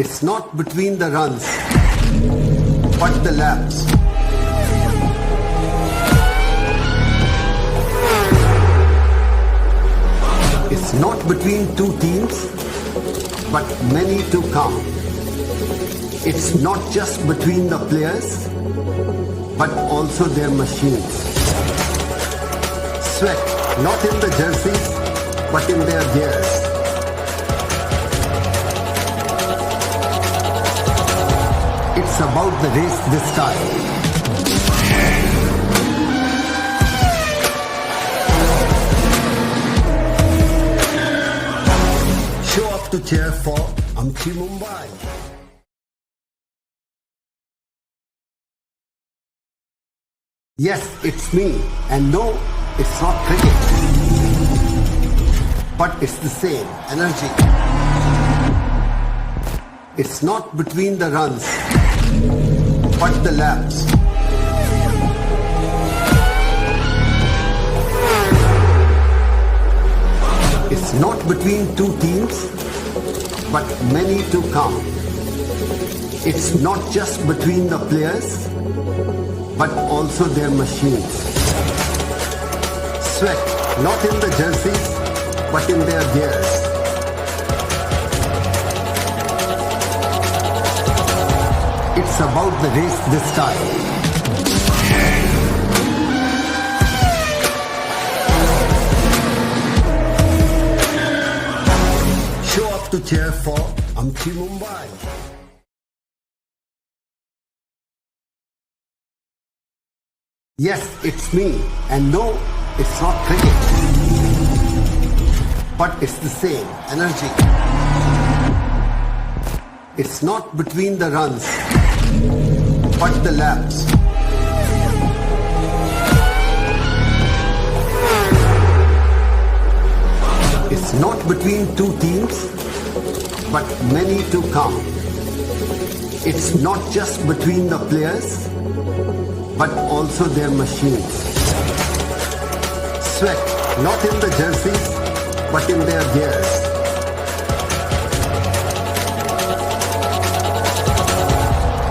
It's not between the runs, but the laps. It's not between two teams, but many to come. It's not just between the players, but also their machines. Sweat, not in the jerseys, but in their gears. It's about the race this time. Show up to cheer for Amchi Mumbai. Yes, it's me, and no, it's not cricket. But it's the same energy. It's not between the runs, but the laps. It's not between two teams, but many to come. It's not just between the players, but also their machines. Sweat, not in the jerseys, but in their gears. It's about the race this time. Show up to cheer for Amchi Mumbai. Yes, it's me, and no, it's not cricket. But it's the same energy. It's not between the runs, but the laps. It's not between two teams, but many to come. It's not just between the players, but also their machines. Sweat, not in the jerseys, but in their gears.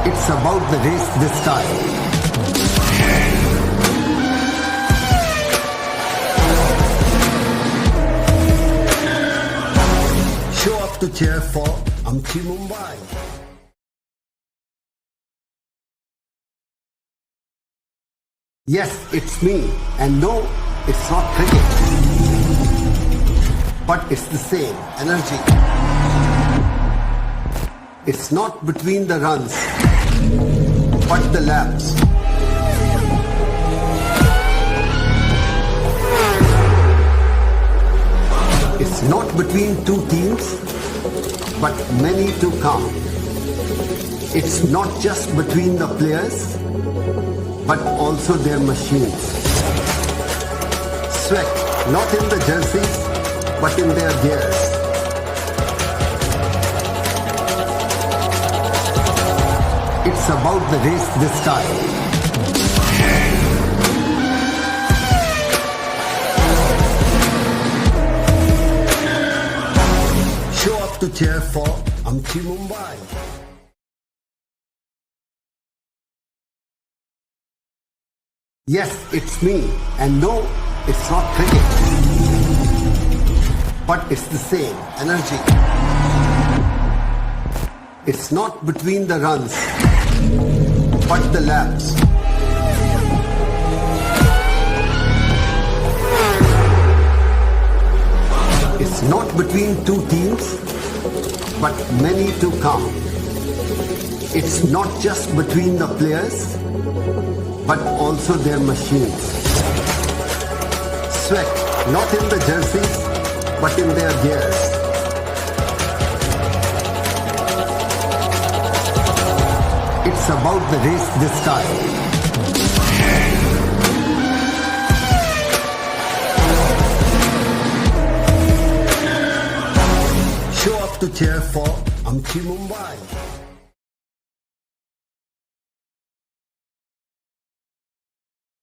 It's about the race this time. Show up to cheer for Amchi Mumbai. Yes, it's me, and no, it's not cricket. But it's the same energy. It's not between the runs, but the laps. It's not between two teams, but many to come. It's not just between the players, but also their machines. Sweat, not in the jerseys, but in their gears. It's about the race this time. Show up to cheer for Amchi Mumbai. Yes, it's me, and no, it's not cricket. But it's the same energy. It's not between the runs, but the laps. It's not between two teams, but many to come. It's not just between the players, but also their machines. Sweat, not in the jerseys, but in their gears. It's about the race this time. Show up to cheer for Amchi Mumbai.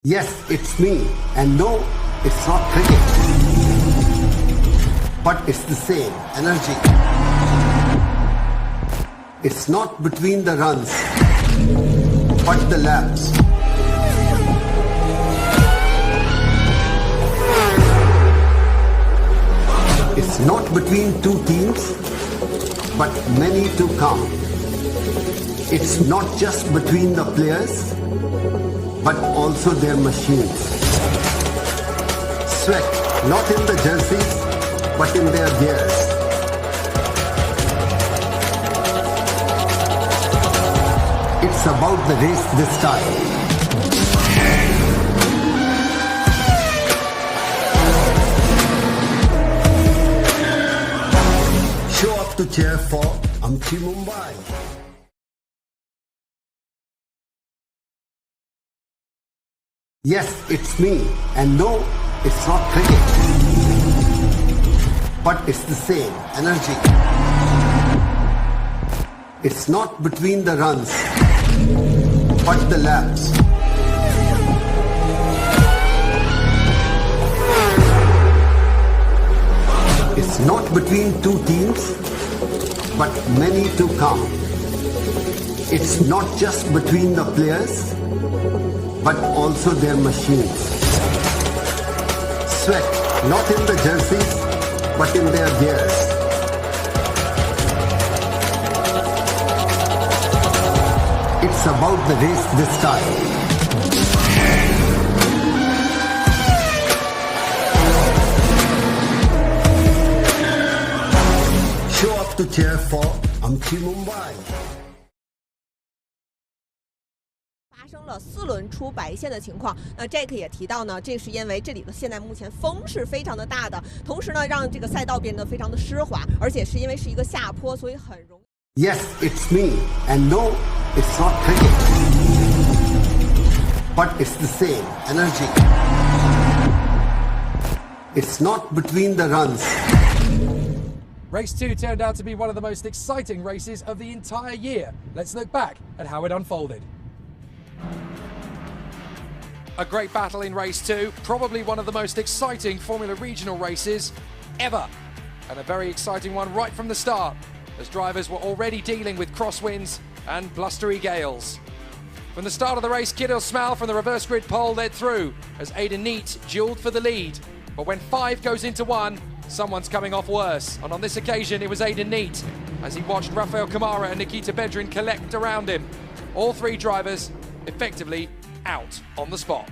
Yes, it's me, and no, it's not cricket. But it's the same energy. It's not between the runs, but the laps. It's not between two teams, but many to come. It's not just between the players, but also their machines. Sweat, not in the jerseys, but in their gears. It's about the race this time. Show up to cheer for Amchi Mumbai. Yes, it's me. And no, it's not cricket. But it's the same energy. It's not between the runs, but the laps. It's not between two teams, but many to come. It's not just between the players, but also their machines. Sweat, not in the jerseys, but in their gears. It's about the race this time. Show up to cheer for Amchi Mumbai. 发生了4轮出白线的情况，那 Jack 也提到呢，这是因为这里的现在目前风是非常的大的，同时呢，让这个赛道变得非常的湿滑，而且是因为是一个下坡，所以很容易。Yes, it's me, and no, it's not cricket, but it's the same energy. It's not between the runs. Race 2 turned out to be one of the most exciting races of the entire year. Let's look back at how it unfolded. A great battle in race 2, probably one of the most exciting Formula Regional races ever. And a very exciting one right from the start, as drivers were already dealing with crosswinds and blustery gales. From the start of the race, Kiddo Smal from the reverse grid pole led through as Aidan Neat duelled for the lead. But when 5 goes into 1, someone's coming off worse. And on this occasion, it was Aidan Neat as he watched Rafael Kamara and Nikita Bedrin collect around him. All 3 drivers effectively out on the spot.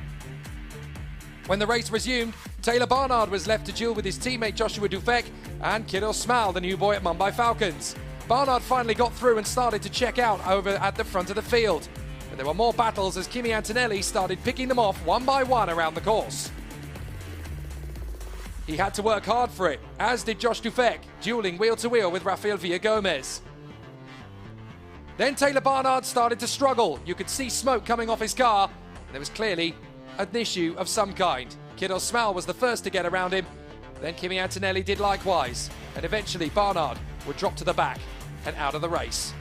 When the race resumed, Taylor Barnard was left to duel with his teammate Joshua Dufek and Kiddo Smal, the new boy at Mumbai Falcons. Barnard finally got through and started to check out over at the front of the field. But there were more battles as Kimi Antonelli started picking them off one by one around the course. He had to work hard for it, as did Josh Dufek, dueling wheel-to-wheel with Rafael Villa-Gomez. Then Taylor Barnard started to struggle. You could see smoke coming off his car. There was clearly an issue of some kind. Kiddo Smal was the first to get around him. Then Kimi Antonelli did likewise. And eventually Barnard would drop to the back and out of the race.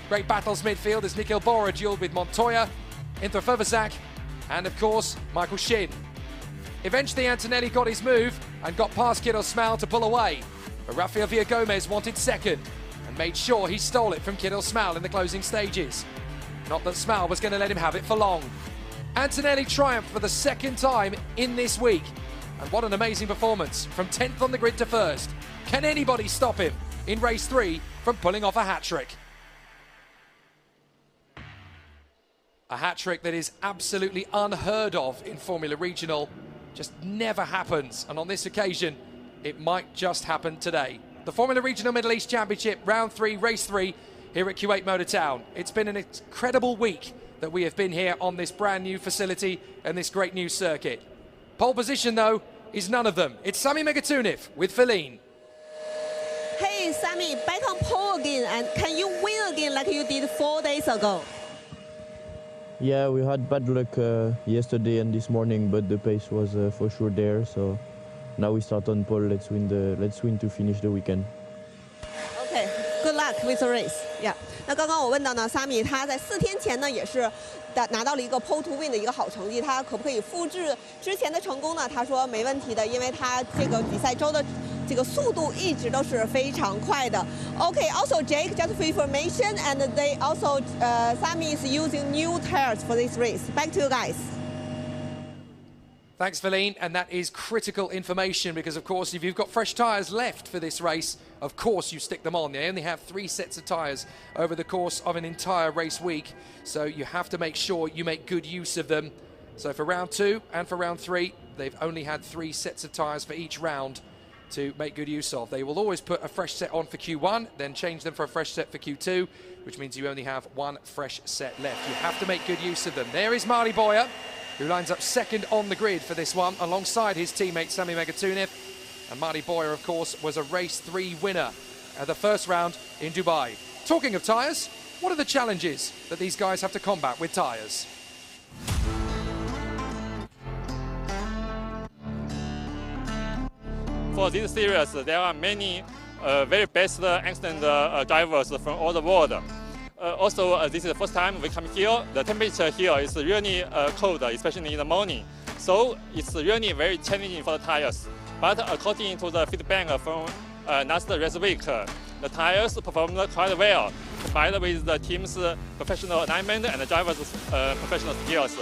Great battles midfield as Nikhil Bora duelled with Montoya, Inthra Furvazak, and of course, Michael Shin. Eventually Antonelli got his move and got past Kiddo Smal to pull away. But Rafael Villa-Gomez wanted second and made sure he stole it from Kiddo Smal in the closing stages. Not that Smal was going to let him have it for long. Antonelli triumphed for the second time in this week. And what an amazing performance, from 10th on the grid to 1st. Can anybody stop him in race 3 from pulling off a hat-trick? A hat-trick that is absolutely unheard of in Formula Regional. Just never happens, and on this occasion, it might just happen today. The Formula Regional Middle East Championship, round 3, race 3, here at Kuwait Motor Town. It's been an incredible week that we have been here on this brand new facility and this great new circuit. Pole position, though, is none of them. It's Sami Megatunif with Feline. Hey, Sami, back on pole again, and can you win again like you did 4 days ago? Yeah, we had bad luck yesterday and this morning, but the pace was for sure there. So now we start on pole. Let's win to finish the weekend. Okay, good luck with the race. Yeah. 那刚刚我问到呢，Sami他在4天前呢也是拿到了一个 pole to win 的一个好成绩，他可不可以复制之前的成功呢？他说没问题的，因为他这个比赛周的这个速度一直都是非常快的。Okay, also Jake, just for information, and they also Sami is using new tires for this race. Back to you guys. Thanks, Feline, and that is critical information because, of course, if you've got fresh tyres left for this race, of course you stick them on. They only have 3 sets of tyres over the course of an entire race week, so you have to make sure you make good use of them. So for round 2 and for round 3, they've only had 3 sets of tyres for each round to make good use of. They will always put a fresh set on for Q1, then change them for a fresh set for Q2, which means you only have 1 fresh set left. You have to make good use of them. There is Marty Boyer, who lines up second on the grid for this one, alongside his teammate Sami Megatunev. And Marty Boyer, of course, was a race 3 winner at the first round in Dubai. Talking of tyres, what are the challenges that these guys have to combat with tyres? For this series, there are many very best accident drivers from all the world. Also, this is the first time we come here. The temperature here is really cold, especially in the morning. So it's really very challenging for the tires. But according to the feedback from last race week, the tires performed quite well, combined with the team's professional alignment and the driver's professional skills.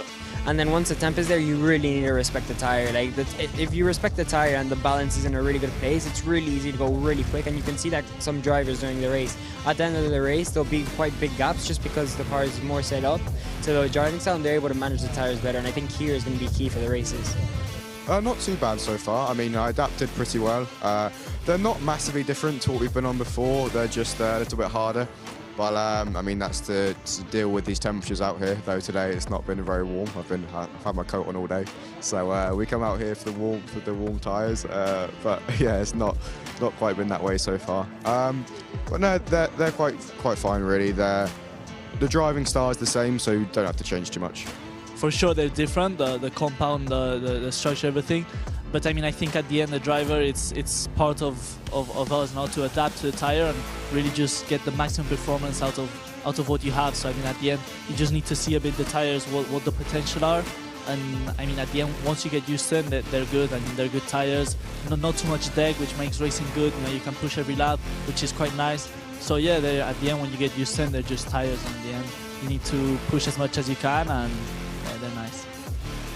And then once the temp is there, you really need to respect the tire. Like if you respect the tire and the balance is in a really good place, it's really easy to go really quick. And you can see that some drivers during the race. At the end of the race, there'll be quite big gaps just because the car is more set up to the driving style and they're able to manage the tires better. And I think here is going to be key for the races. Not too bad so far. I mean, I adapted pretty well. They're not massively different to what we've been on before. They're just a little bit harder. But I mean, that's to deal with these temperatures out here. Though today it's not been very warm. I've had my coat on all day, so we come out here for the warmth with the warm tyres. But yeah, it's not quite been that way so far. But no, they're quite fine really. The driving style is the same, so you don't have to change too much. For sure, they're different. The compound, the structure, everything. But I mean, I think at the end, the driver, it's part of us now to adapt to the tire and really just get the maximum performance out of what you have. So I mean, at the end, you just need to see a bit the tires, what the potential are. And I mean, at the end, once you get used to them, they're good. I mean, they're good tires. Not too much drag, which makes racing good. You know, you can push every lap, which is quite nice. So yeah, at the end, when you get used to them, they're just tires. And at the end, you need to push as much as you can, and yeah, they're nice.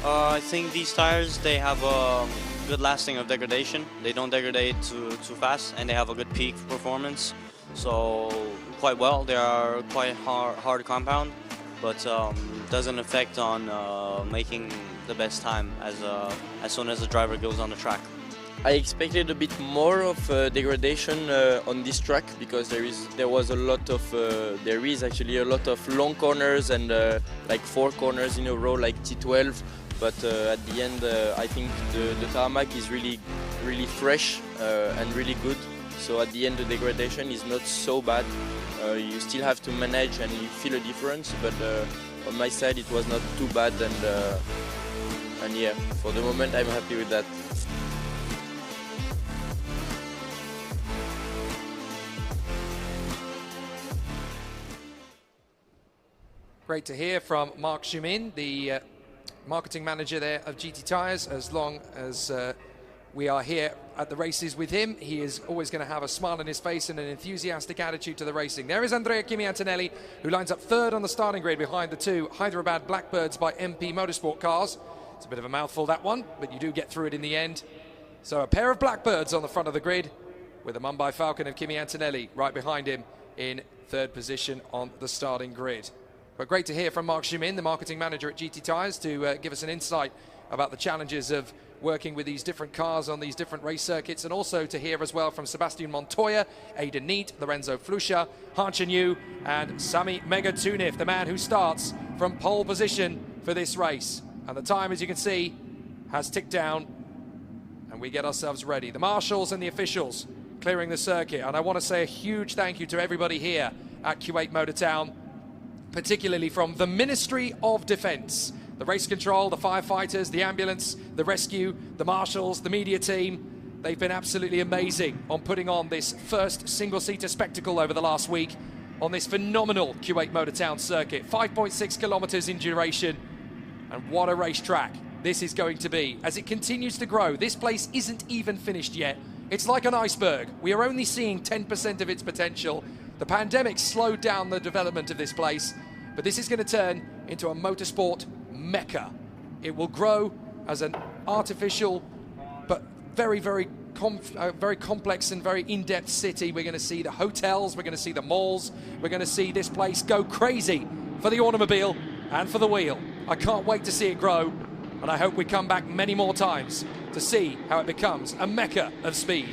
I think these tires, they have a good lasting of degradation. They don't degrade too fast, and they have a good peak performance. So quite well. They are quite hard compound, but doesn't affect on making the best time as soon as the driver goes on the track. I expected a bit more of degradation on this track because there is actually a lot of long corners and like 4 corners in a row like T12. But at the end, I think the tarmac is really fresh and really good. So at the end, the degradation is not so bad. You still have to manage and you feel a difference. But on my side, it was not too bad. And yeah, for the moment, I'm happy with that. Great to hear from Mark Schumin, the marketing manager there of GT Tyres. As long as we are here at the races with him, he is always going to have a smile on his face and an enthusiastic attitude to the racing. There is Andrea Kimi Antonelli, who lines up 3rd on the starting grid behind the 2 Hyderabad Blackbirds by MP Motorsport cars. It's a bit of a mouthful, that one, but you do get through it in the end. So a pair of Blackbirds on the front of the grid with a Mumbai Falcon of Kimi Antonelli right behind him in 3rd position on the starting grid. But great to hear from Mark Schumin, the marketing manager at GT Tyres, to give us an insight about the challenges of working with these different cars on these different race circuits, and also to hear as well from Sebastian Montoya, Aidan Neat, Lorenzo Flusha, Han Chen-Yu, and Sami Megatunev, the man who starts from pole position for this race. And the time, as you can see, has ticked down, and we get ourselves ready. The marshals and the officials clearing the circuit, and I want to say a huge thank you to everybody here at Q8 Motortown, particularly from the Ministry of Defence, the race control, the firefighters, the ambulance, the rescue, the marshals, the media team. They've been absolutely amazing on putting on this first single-seater spectacle over the last week on this phenomenal Q8 Motortown circuit. 5.6 kilometers in duration, and what a racetrack this is going to be as it continues to grow. This place isn't even finished yet. It's like an iceberg. We are only seeing 10% of its potential. The pandemic slowed down the development of this place, but this is going to turn into a motorsport mecca. It will grow as an artificial but very, very complex and very in-depth city. We're going to see the hotels, we're going to see the malls, we're going to see this place go crazy for the automobile and for the wheel. I can't wait to see it grow, and I hope we come back many more times to see how it becomes a mecca of speed.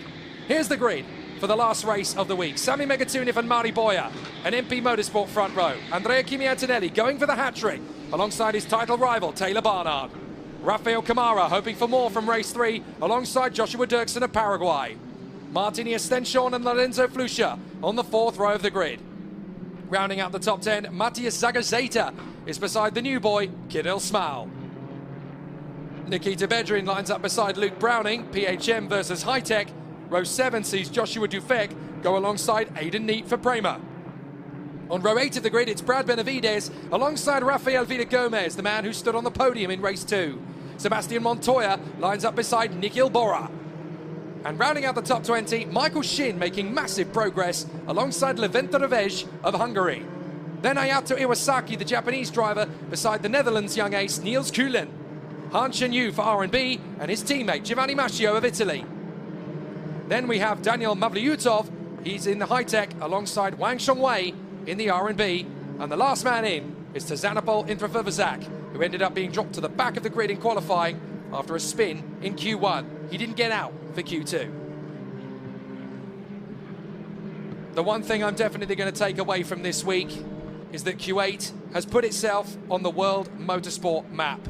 Here's the grid for the last race of the week. Sami Megatunov and Mari Boya, an MP Motorsport front row. Andrea Kimi Antonelli going for the hat-trick alongside his title rival, Taylor Barnard. Rafael Camara hoping for more from race 3 alongside Joshua Dirksen of Paraguay. Martini Estenshorn and Lorenzo Flusha on the 4th row of the grid. Rounding out the top 10, Matthias Zagazeta is beside the new boy, Kirill Smal. Nikita Bedrin lines up beside Luke Browning, PHM versus High-Tech. Row 7 sees Joshua Dufek go alongside Aidan Neat for Prema. On row 8 of the grid, it's Brad Benavides alongside Rafael Villa-Gomez, the man who stood on the podium in race 2. Sebastian Montoya lines up beside Nikhil Bora. And rounding out the top 20, Michael Shin making massive progress alongside Levente Revej of Hungary. Then Ayato Iwasaki, the Japanese driver, beside the Netherlands young ace Niels Kuhlen. Han Chen-Yu for R&B and his teammate Giovanni Mascio of Italy. Then we have Daniel Mavlyutov, he's in the High-Tech alongside Wang Shongwei in the R&B. And the last man in is Tzanopol Intrafurvazak, who ended up being dropped to the back of the grid in qualifying after a spin in Q1. He didn't get out for Q2. The one thing I'm definitely going to take away from this week is that Q8 has put itself on the world motorsport map.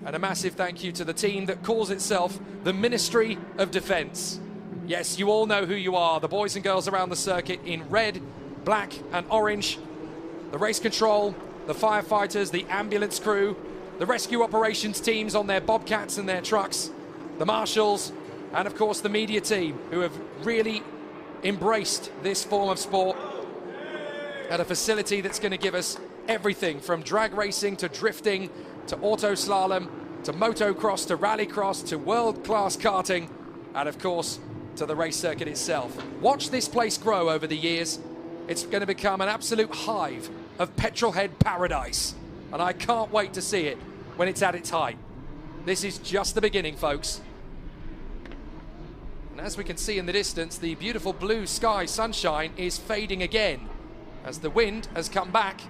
And a massive thank you to the team that calls itself the Ministry of Defence. Yes, you all know who you are, the boys and girls around the circuit in red, black and orange. The race control, the firefighters, the ambulance crew, the rescue operations teams on their bobcats and their trucks, the marshals, and of course the media team, who have really embraced this form of sport at a facility that's going to give us everything from drag racing to drifting to auto slalom to motocross to rallycross to world-class karting, and of course to the race circuit itself. Watch this place grow over the years. It's going to become an absolute hive of petrolhead paradise, and I can't wait to see it when it's at its height. This is just the beginning, folks. And as we can see in the distance, the beautiful blue sky sunshine is fading again as the wind has come back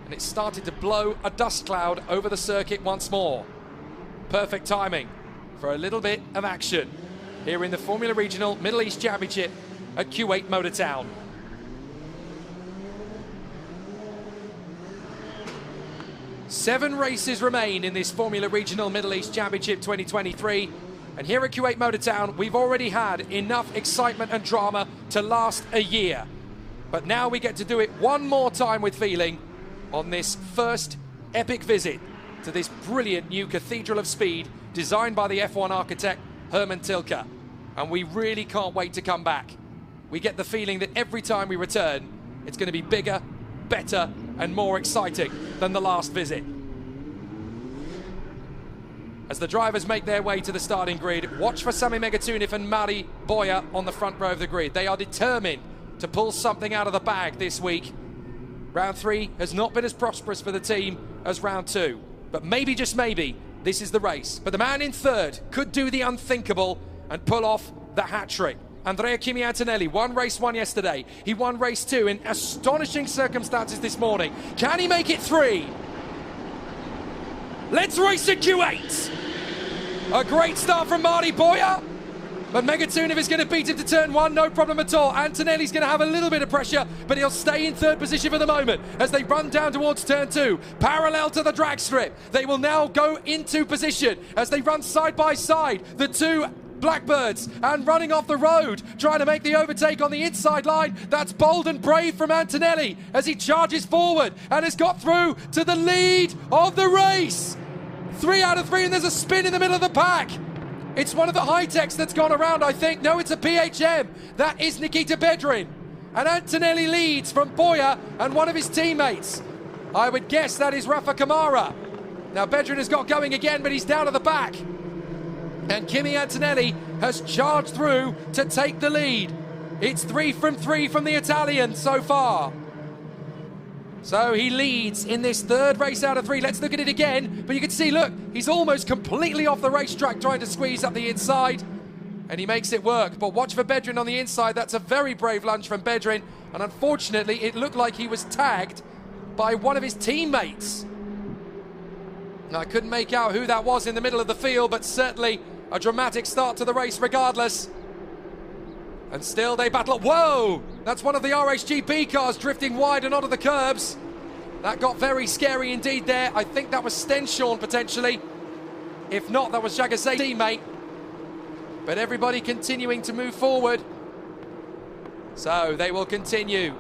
and it's started to blow a dust cloud over the circuit once more. Perfect timing for a little bit of action here in the Formula Regional Middle East Championship at Q8 Motortown. Seven races remain in this Formula Regional Middle East Championship 2023. And here at Q8 Motortown, we've already had enough excitement and drama to last a year. But now we get to do it one more time with feeling on this first epic visit to this brilliant new Cathedral of Speed designed by the F1 architect Herman Tilke. And we really can't wait to come back. We get the feeling that every time we return, it's going to be bigger, better, and more exciting than the last visit. As the drivers make their way to the starting grid, watch for Sami Megatunov and Mari Boya on the front row of the grid. They are determined to pull something out of the bag this week. Round 3 has not been as prosperous for the team as round 2, but maybe, just maybe, this is the race. But the man in third could do the unthinkable and pull off the hat-trick. Andrea Kimi Antonelli won race 1 yesterday. He won race 2 in astonishing circumstances this morning. Can he make it 3? Let's race at Q8. A great start from Mari Boya, but Megatunov is going to beat him to turn 1, no problem at all. Antonelli's going to have a little bit of pressure, but he'll stay in third position for the moment as they run down towards turn 2, parallel to the drag strip. They will now go into position as they run side by side, the two Blackbirds, and running off the road, trying to make the overtake on the inside line. That's bold and brave from Antonelli as he charges forward and has got through to the lead of the race. 3 out of 3, and there's a spin in the middle of the pack. It's one of the High-Techs that's gone around, I think. No, it's a PHM. That is Nikita Bedrin. And Antonelli leads from Boya and one of his teammates. I would guess that is Rafa Camara. Now Bedrin has got going again, but he's down at the back. And Kimi Antonelli has charged through to take the lead. It's 3 from 3 from the Italian so far. So he leads in this third race out of 3. Let's look at it again. But you can see, look, he's almost completely off the racetrack trying to squeeze up the inside. And he makes it work. But watch for Bedrin on the inside. That's a very brave lunge from Bedrin. And unfortunately, it looked like he was tagged by one of his teammates. Now, I couldn't make out who that was in the middle of the field, but certainly a dramatic start to the race regardless. And still they battle. Whoa! That's one of the RHGP cars drifting wide and onto the curbs. That got very scary indeed there. I think that was Stenshorn potentially. If not, that was Jagase's teammate. But everybody continuing to move forward. So they will continue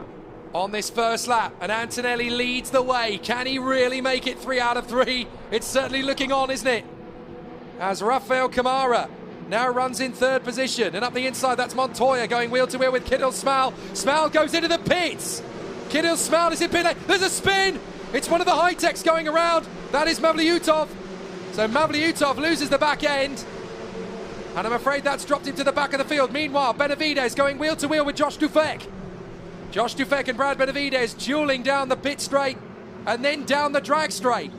on this first lap. And Antonelli leads the way. Can he really make it 3 out of 3? It's certainly looking on, isn't it? As Rafael Camara now runs in third position. And up the inside, that's Montoya going wheel to wheel with Kirill Smal. Smal goes into the pits. Kirill Smal is in pit lane. There's a spin. It's one of the high-techs going around. That is Mavlyutov. So Mavlyutov loses the back end. And I'm afraid that's dropped him to the back of the field. Meanwhile, Benavides going wheel to wheel with Josh Dufek. Josh Dufek and Brad Benavides dueling down the pit straight and then down the drag straight.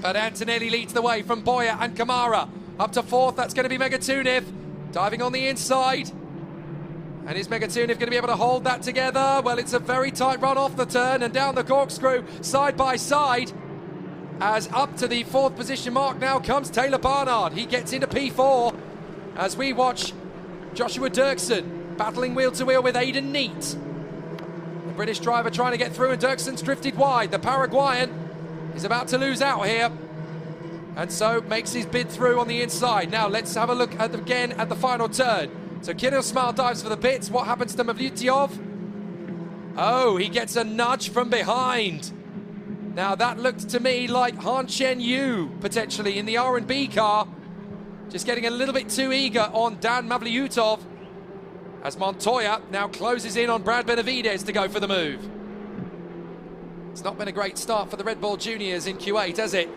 But Antonelli leads the way from Boya and Camara. Up to fourth, that's going to be Megatuniv. Diving on the inside. And is Megatuniv going to be able to hold that together? Well, it's a very tight run off the turn and down the corkscrew, side by side. As up to the fourth position mark now comes Taylor Barnard. He gets into P4 as we watch Joshua Dirksen battling wheel to wheel with Aidan Neat. The British driver trying to get through, and Dirksen's drifted wide. The Paraguayan is about to lose out here, and so makes his bid through on the inside. Now let's have a look at again at the final turn. So Kirill Smal dives for the pits. What happens to Mavlyutov? Oh, he gets a nudge from behind. Now that looked to me like Han Chen Yu potentially in the R&B car. Just getting a little bit too eager on Dan Mavlyutov as Montoya now closes in on Brad Benavides to go for the move. It's not been a great start for the Red Bull Juniors in Q8, has it?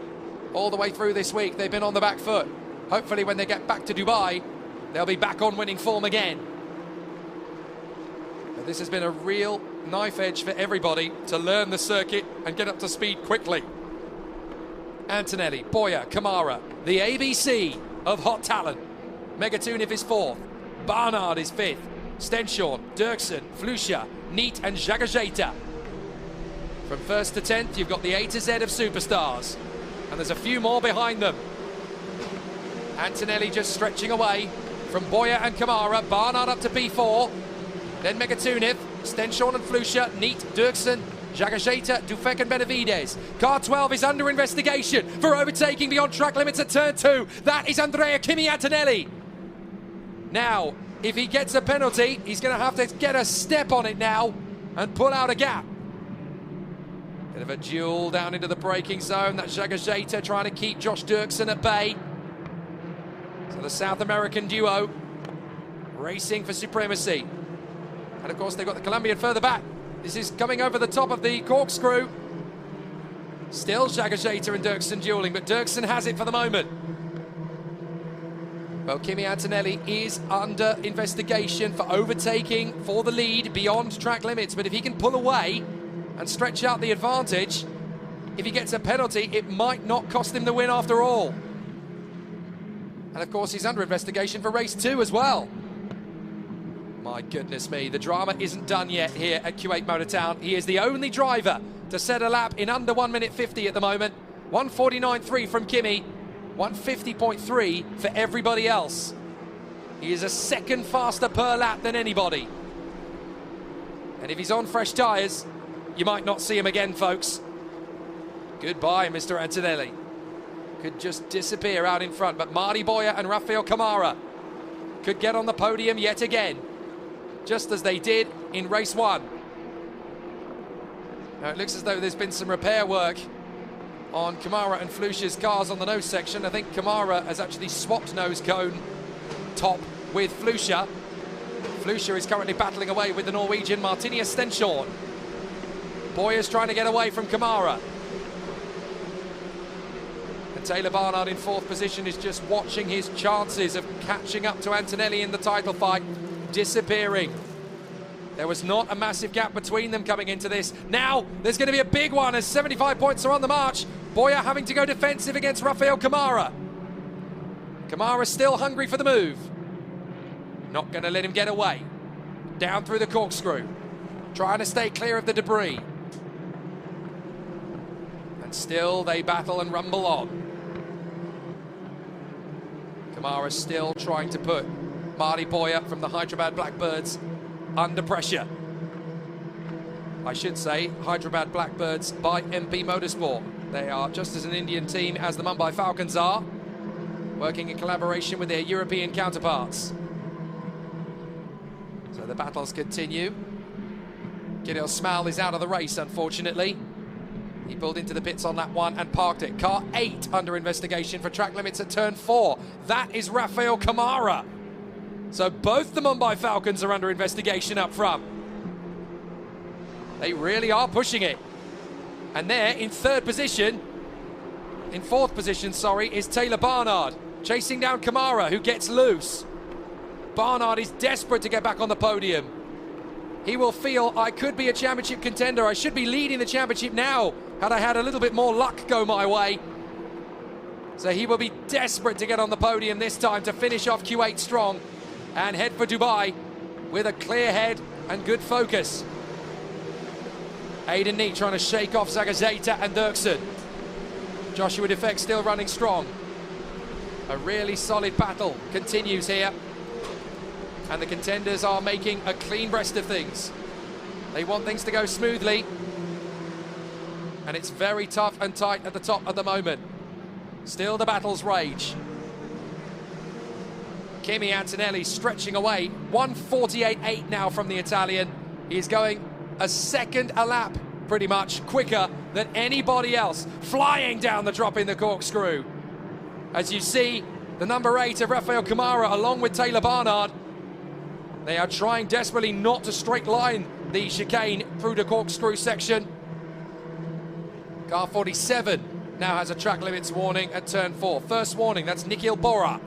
All the way through this week, they've been on the back foot. Hopefully when they get back to Dubai, they'll be back on winning form again. But this has been a real knife edge for everybody to learn the circuit and get up to speed quickly. Antonelli, Boya, Camara, the ABC of hot talent. Megatuniv is fourth, Barnard is fifth, Stenshorn, Dirksen, Flusha, Neat and Jagajeta. From first to 10th, you've got the A to Z of superstars. And there's a few more behind them. Antonelli just stretching away from Boya and Camara. Barnard up to P4. Then Megatuniv, Stenshorn and Flusha, Neat, Dirksen, Jagajeta, Dufek and Benavides. Car 12 is under investigation for overtaking beyond track limits at turn 2. That is Andrea Kimi Antonelli. Now, if he gets a penalty, he's going to have to get a step on it now and pull out a gap. Bit of a duel down into the braking zone. That's Jagajeta trying to keep Josh Dirksen at bay. So the South American duo racing for supremacy. And of course they've got the Colombian further back. This is coming over the top of the corkscrew. Still Jagajeta and Dirksen dueling, but Dirksen has it for the moment. Well, Kimi Antonelli is under investigation for overtaking for the lead beyond track limits, but if he can pull away and stretch out the advantage, if he gets a penalty, it might not cost him the win after all. And of course he's under investigation for race 2 as well. My goodness me, the drama isn't done yet here at Q8 Motortown. He is the only driver to set a lap in under 1 minute 50 at the moment. 1:49.3 from Kimi, 1:50.3 for everybody else. He is a second faster per lap than anybody. And if he's on fresh tyres, you might not see him again, folks. Goodbye, Mr. Antonelli. Could just disappear out in front, but Marty Boya and Rafael Camara could get on the podium yet again, just as they did in race 1. Now it looks as though there's been some repair work on Camara and Flusha's cars on the nose section. I think Camara has actually swapped nose cone top with Flusha. Flusha is currently battling away with the Norwegian Martinius Stenshorn. Boya's trying to get away from Camara. And And Taylor Barnard in 4th position is just watching his chances of catching up to Antonelli in the title fight disappearing. There was not a massive gap between them coming into this. Now there's going to be a big one as 75 points are on the march. Boyer having to go defensive against Rafael Kamara. Kamara still hungry for the move. Not going to let him get away. Down through the corkscrew. Trying to stay clear of the debris. And still they battle and rumble on. Kamara still trying to put Marty Boyer from the Hyderabad Blackbirds under pressure. I should say Hyderabad Blackbirds by MP Motorsport. They are just as an Indian team as the Mumbai Falcons are, working in collaboration with their European counterparts. So the battles continue. Kirill Smal is out of the race, unfortunately. He pulled into the pits on that one and parked it. Car 8 under investigation for track limits at turn 4. That is Rafael Kamara. So both the Mumbai Falcons are under investigation up front. They really are pushing it. And there in 4th position, is Taylor Barnard, chasing down Kamara, who gets loose. Barnard is desperate to get back on the podium. He will feel, I could be a championship contender. I should be leading the championship now, had I had a little bit more luck go my way. So he will be desperate to get on the podium this time to finish off Q8 strong and head for Dubai with a clear head and good focus. Aidan Neate trying to shake off Zagazeta and Dirksen. Joshua Defect still running strong. A really solid battle continues here. And the contenders are making a clean breast of things. They want things to go smoothly. And it's very tough and tight at the top at the moment. Still the battles rage. Kimi Antonelli stretching away. 1:48.8 now from the Italian. He's going a second a lap, pretty much, quicker than anybody else. Flying down the drop in the corkscrew. As you see, the number 8 of Rafael Kamara along with Taylor Barnard. They are trying desperately not to straight line the chicane through the corkscrew section. Car 47 now has a track limits warning at turn 4. First warning, that's Nikhil Bora.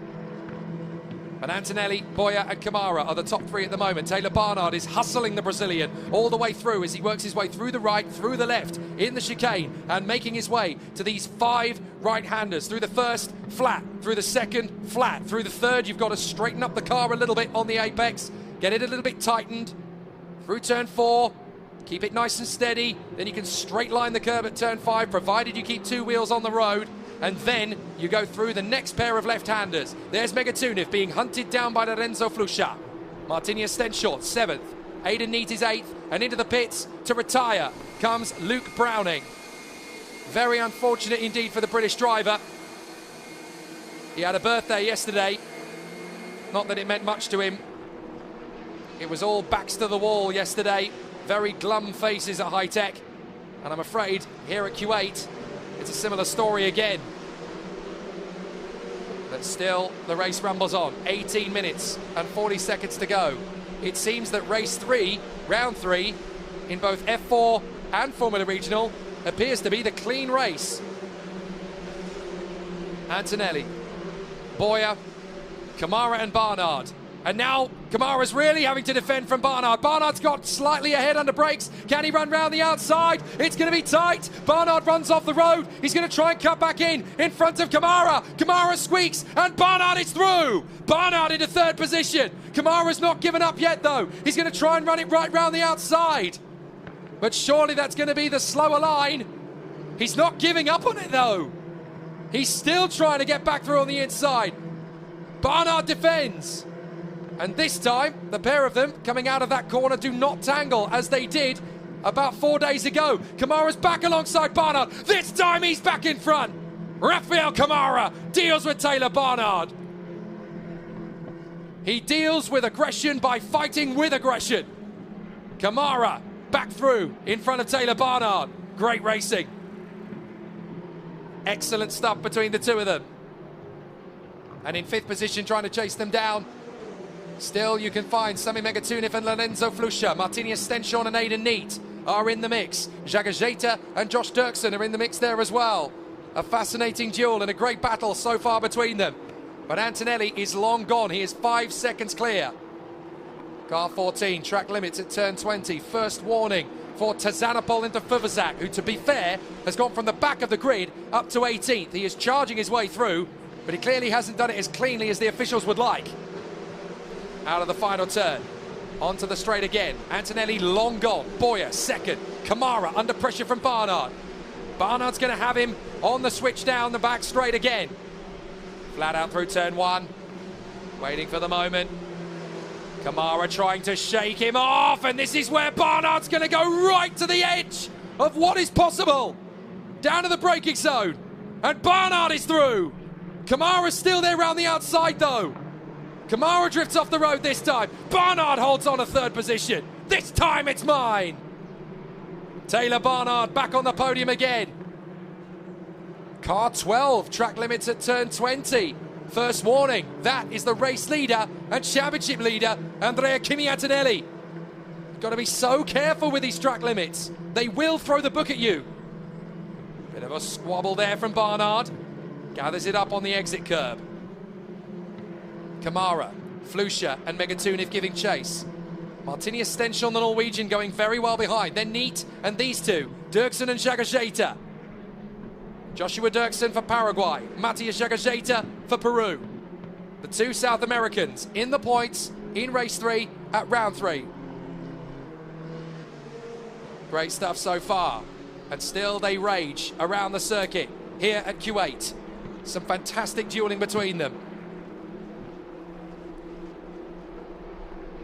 But Antonelli, Boyer and Kamara are the top 3 at the moment. Taylor Barnard is hustling the Brazilian all the way through as he works his way through the right, through the left, in the chicane, and making his way to these 5 right-handers. Through the first, flat. Through the second, flat. Through the third, you've got to straighten up the car a little bit on the apex, get it a little bit tightened. Through turn 4, keep it nice and steady. Then you can straight line the curb at turn 5, provided you keep 2 wheels on the road. And then you go through the next pair of left-handers. There's Megatuniv being hunted down by Lorenzo Flusha. Martinius Stenshort, 7th. Aidan Neate is 8th. And into the pits to retire comes Luke Browning. Very unfortunate indeed for the British driver. He had a birthday yesterday. Not that it meant much to him. It was all backs to the wall yesterday. Very glum faces at High Tech. And I'm afraid here at Q8, it's a similar story again. But still, the race rumbles on. 18 minutes and 40 seconds to go. It seems that race 3, round 3, in both F4 and Formula Regional, appears to be the clean race. Antonelli, Boyer, Kamara and Barnard. And now Kamara's really having to defend from Barnard. Barnard's got slightly ahead under brakes. Can he run round the outside? It's going to be tight. Barnard runs off the road. He's going to try and cut back in front of Kamara. Kamara squeaks and Barnard is through. Barnard into 3rd position. Kamara's not given up yet though. He's going to try and run it right round the outside. But surely that's going to be the slower line. He's not giving up on it though. He's still trying to get back through on the inside. Barnard defends. And this time, the pair of them coming out of that corner do not tangle as they did about 4 days ago. Kamara's back alongside Barnard. This time he's back in front. Rafael Kamara deals with Taylor Barnard. He deals with aggression by fighting with aggression. Kamara back through in front of Taylor Barnard. Great racing. Excellent stuff between the 2 of them. And in 5th position, trying to chase them down. Still, you can find Sami Megatuniv and Lorenzo Flusha. Martinius Stenshorn and Aidan Neate are in the mix. Zagazeta and Josh Dirksen are in the mix there as well. A fascinating duel and a great battle so far between them. But Antonelli is long gone. He is 5 seconds clear. Car 14, track limits at turn 20. First warning for Tazanopol into Fuvazak, who, to be fair, has gone from the back of the grid up to 18th. He is charging his way through, but he clearly hasn't done it as cleanly as the officials would like. Out of the final turn. Onto the straight again. Antonelli long gone. Boyer second. Kamara under pressure from Barnard. Barnard's going to have him on the switch down the back straight again. Flat out through turn 1. Waiting for the moment. Kamara trying to shake him off, and this is where Barnard's going to go right to the edge of what is possible. Down to the braking zone, and Barnard is through. Kamara's still there around the outside though. Kamara drifts off the road this time. Barnard holds on a third position. This time it's mine. Taylor Barnard back on the podium again. Car 12, track limits at turn 20. First warning, that is the race leader and championship leader, Andrea Kimi Antonelli. Got to be so careful with these track limits. They will throw the book at you. Bit of a squabble there from Barnard. Gathers it up on the exit curb. Kamara, Flusha and Megatuniv giving chase. Martinius Stenchel, the Norwegian, going very well behind. Then Neat and these two, Dirksen and Jagajeta. Joshua Dirksen for Paraguay, Matthias Jagajeta for Peru. The two South Americans in the points in race 3 at round 3. Great stuff so far. And still they rage around the circuit here at Q8. Some fantastic dueling between them.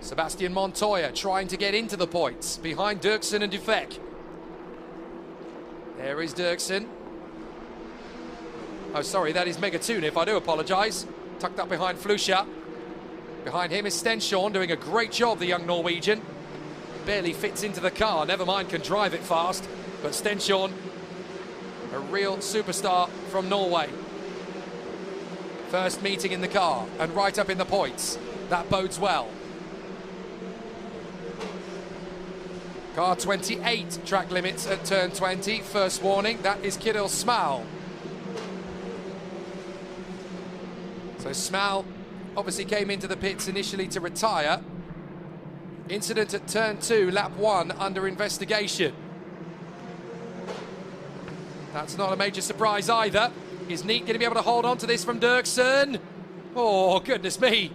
Sebastian Montoya trying to get into the points behind Dirksen and Dufek. There is Dirksen. Oh, sorry, that is Megatuniv, I do apologise. Tucked up behind Flusha. Behind him is Stenshorn, doing a great job, the young Norwegian. Barely fits into the car, never mind can drive it fast. But Stenshorn, a real superstar from Norway. First meeting in the car and right up in the points. That bodes well. Car 28, track limits at turn 20. First warning, that is Kirill Smal. So Smal obviously came into the pits initially to retire. Incident at turn 2, lap 1, under investigation. That's not a major surprise either. Is Neat going to be able to hold on to this from Dirksen? Oh, goodness me.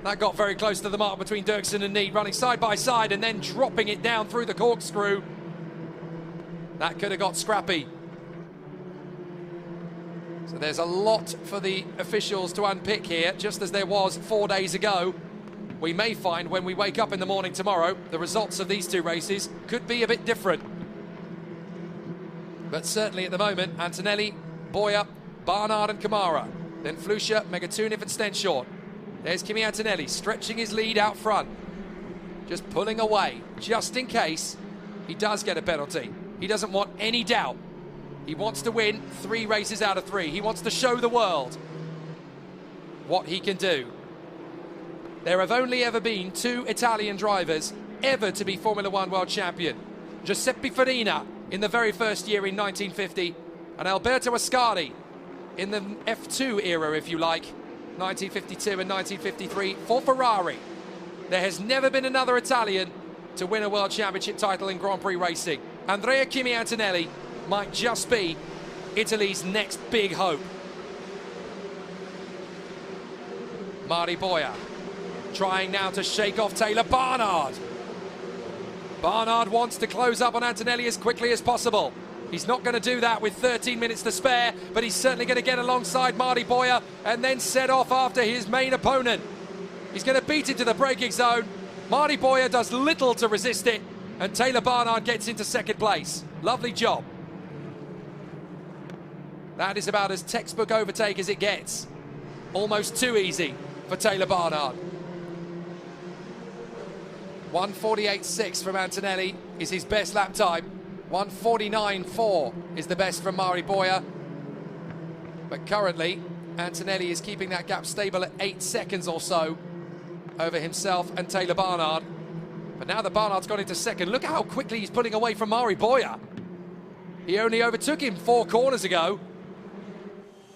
That got very close to the mark between Dirksen and Neat, running side by side and then dropping it down through the corkscrew. That could have got scrappy. So there's a lot for the officials to unpick here, just as there was 4 days ago. We may find when we wake up in the morning tomorrow, the results of these two races could be a bit different. But certainly at the moment, Antonelli, Boyer, Barnard and Kamara. Then Flusha, Megatuniv and Stenshorn. There's Kimi Antonelli stretching his lead out front. Just pulling away, just in case he does get a penalty. He doesn't want any doubt. He wants to win 3 races out of 3. He wants to show the world what he can do. There have only ever been 2 Italian drivers ever to be Formula 1 world champion. Giuseppe Farina in the very first year in 1950, and Alberto Ascari in the F2 era, if you like, 1952 and 1953 for Ferrari. There has never been another Italian to win a world championship title in Grand Prix racing. Andrea Kimi Antonelli might just be Italy's next big hope. Marty Boyer trying now to shake off Taylor Barnard. Barnard wants to close up on Antonelli as quickly as possible. He's not going to do that with 13 minutes to spare, but he's certainly going to get alongside Marty Boyer and then set off after his main opponent. He's going to beat into the braking zone. Marty Boyer does little to resist it, and Taylor Barnard gets into second place. Lovely job. That is about as textbook overtake as it gets. Almost too easy for Taylor Barnard. 1:48.6 from Antonelli is his best lap time. 1:49.4 is the best from Marty Boyer. But currently, Antonelli is keeping that gap stable at 8 seconds or so over himself and Taylor Barnard. But now that Barnard's got into second, look how quickly he's pulling away from Marty Boyer. He only overtook him 4 corners ago.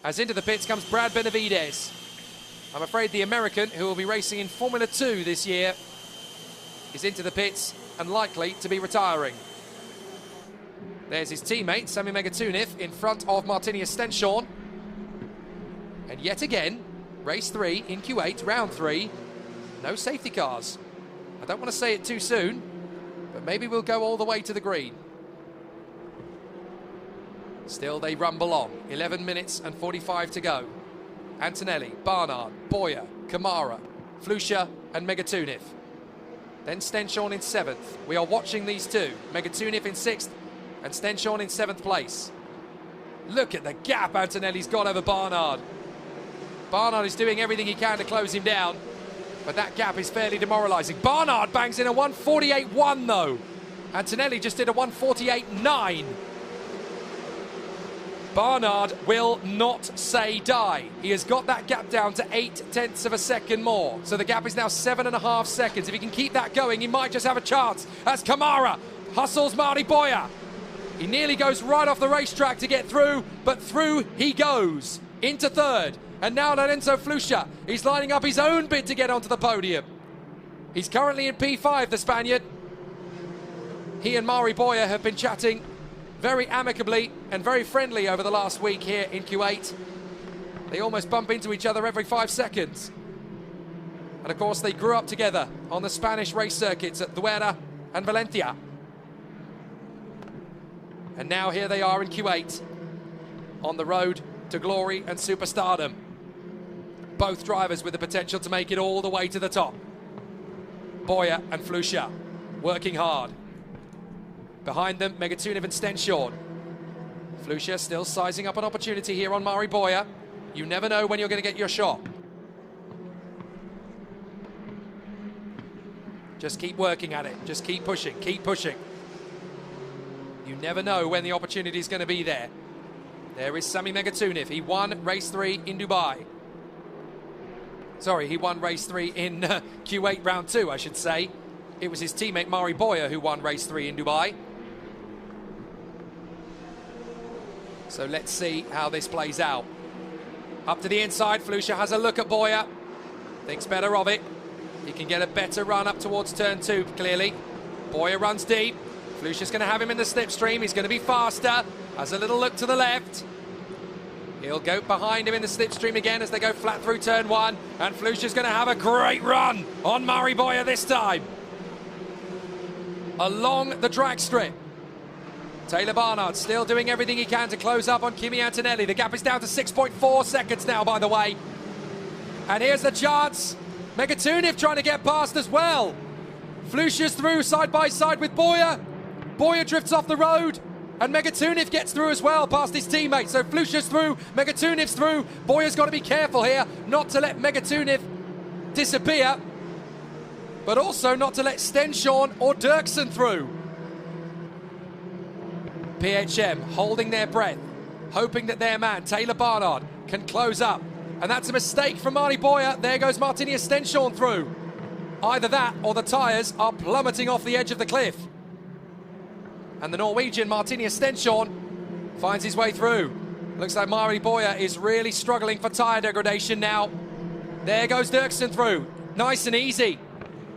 as into the pits comes Brad Benavides. I'm afraid the American, who will be racing in Formula 2 this year, is into the pits and likely to be retiring. There's his teammate, Sami Megatuniv, in front of Martinius Stenshorn. And yet again, race 3 in Q8, round 3, no safety cars. I don't want to say it too soon, but maybe we'll go all the way to the green. Still they rumble on, 11 minutes and 45 to go. Antonelli, Barnard, Boyer, Kamara, Flusha and Megatuniv. Then Stenshorn in 7th. We are watching these two, Megatuniv in 6th and Stenshorn in 7th place. Look at the gap Antonelli's got over Barnard. Barnard is doing everything he can to close him down, but that gap is fairly demoralising. Barnard bangs in a 1:48.1 though. Antonelli just did a 1:48.9. Barnard will not say die. He has got that gap down to 0.8 of a second more. So the gap is now 7.5 seconds. If he can keep that going, he might just have a chance. As Kamara hustles Mari Boyer. He nearly goes right off the racetrack to get through, but through he goes. Into 3rd. And now Lorenzo Flusha. He's lining up his own bid to get onto the podium. He's currently in P5, the Spaniard. He and Mari Boyer have been chatting very amicably and very friendly over the last week here in Q8. They almost bump into each other every 5 seconds. And of course they grew up together on the Spanish race circuits at Duera and Valencia. And now here they are in Q8 on the road to glory and superstardom. Both drivers with the potential to make it all the way to the top. Boyer and Flusha working hard. Behind them, Megatuniv and Stenshorn. Flusha still sizing up an opportunity here on Mari Boyer. You never know when you're going to get your shot. Just keep working at it. Just keep pushing. Keep pushing. You never know when the opportunity is going to be there. There is Sami Megatuniv. He won race 3 in Dubai. Sorry, he won race 3 in Q8 round 2, I should say. It was his teammate Mari Boyer who won race 3 in Dubai. So let's see how this plays out. Up to the inside, Flusha has a look at Boyer. Thinks better of it. He can get a better run up towards turn 2, clearly. Boyer runs deep. Flusha's going to have him in the slipstream. He's going to be faster. Has a little look to the left. He'll go behind him in the slipstream again as they go flat through turn 1. And Flusha's going to have a great run on Mari Boyer this time. Along the drag strip. Taylor Barnard still doing everything he can to close up on Kimi Antonelli. The gap is down to 6.4 seconds now, by the way. And here's the chance. Megatuniv trying to get past as well. Flusha's through side by side with Boyer. Boyer drifts off the road. And Megatuniv gets through as well past his teammate. So Flusha's through, Megatuniv's through. Boyer's got to be careful here not to let Megatuniv disappear. But also not to let Stenshorn or Dirksen through. PHM holding their breath, hoping that their man, Taylor Barnard, can close up. And that's a mistake from Mari Boyer. There goes Martinius Stenshorn through. Either that or the tyres are plummeting off the edge of the cliff. And the Norwegian Martinius Stenshorn finds his way through. Looks like Mari Boyer is really struggling for tyre degradation now. There goes Dirksen through. Nice and easy.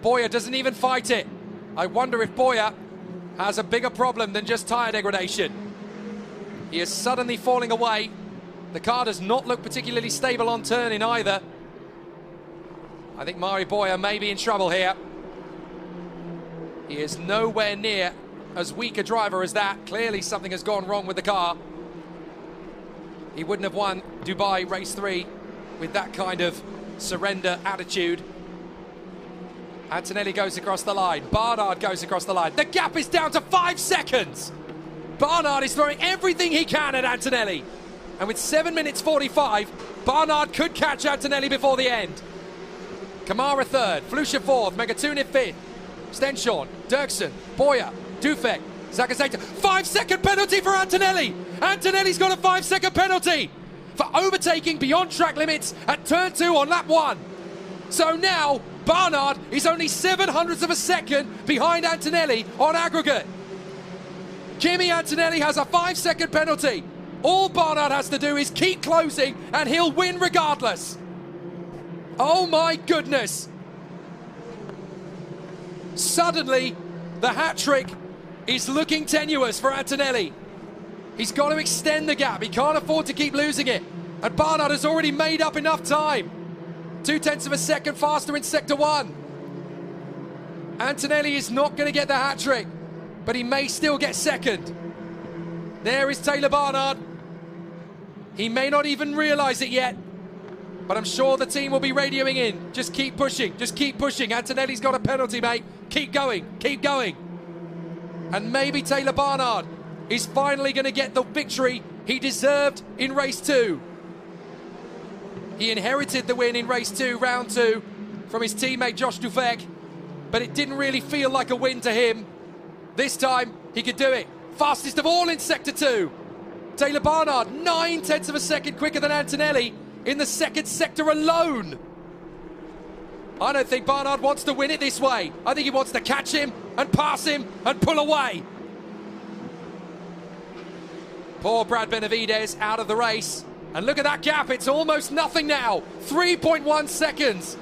Boyer doesn't even fight it. I wonder if Boyer has a bigger problem than just tyre degradation. He is suddenly falling away. The car does not look particularly stable on turning either. I think Mari Boyer may be in trouble here. He is nowhere near as weak a driver as that. Clearly something has gone wrong with the car. He wouldn't have won Dubai race 3 with that kind of surrender attitude. Antonelli goes across the line. Barnard goes across the line. The gap is down to 5 seconds. Barnard is throwing everything he can at Antonelli. And with 7 minutes 45, Barnard could catch Antonelli before the end. Kamara 3rd, Flusha 4th, Megatuniv 5th. Stenshorn, Dirksen, Boyer, Dufek, Zakazeta. 5-second penalty for Antonelli. Antonelli's got a 5-second penalty for overtaking beyond track limits at turn 2 on lap 1. So now Barnard is only 0.07 of a second behind Antonelli on aggregate. Kimi Antonelli has a 5-second penalty. All Barnard has to do is keep closing and he'll win regardless. Oh my goodness. Suddenly, the hat-trick is looking tenuous for Antonelli. He's got to extend the gap. He can't afford to keep losing it. And Barnard has already made up enough time. 0.2 of a second faster in Sector 1. Antonelli is not going to get the hat-trick, but he may still get second. There is Taylor Barnard. He may not even realise it yet, but I'm sure the team will be radioing in. Just keep pushing, just keep pushing. Antonelli's got a penalty, mate. Keep going, keep going. And maybe Taylor Barnard is finally going to get the victory he deserved in race 2. He inherited the win in race 2, round 2, from his teammate Josh Dufek, but it didn't really feel like a win to him. This time, he could do it. Fastest of all in Sector 2. Taylor Barnard, 0.9 of a second quicker than Antonelli in the second sector alone. I don't think Barnard wants to win it this way. I think he wants to catch him and pass him and pull away. Poor Brad Benavides out of the race. And look at that gap, it's almost nothing now. 3.1 seconds.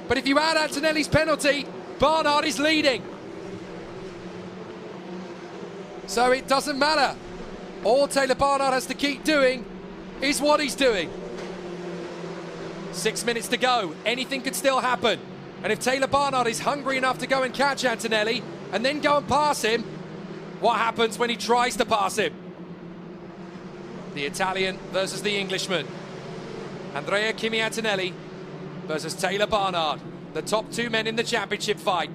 But if you add Antonelli's penalty, Barnard is leading. So it doesn't matter. All Taylor Barnard has to keep doing is what he's doing. 6 minutes to go. Anything could still happen. And if Taylor Barnard is hungry enough to go and catch Antonelli and then go and pass him, what happens when he tries to pass him? The Italian versus the Englishman. Andrea Kimi Antonelli versus Taylor Barnard, the top 2 men in the championship fight.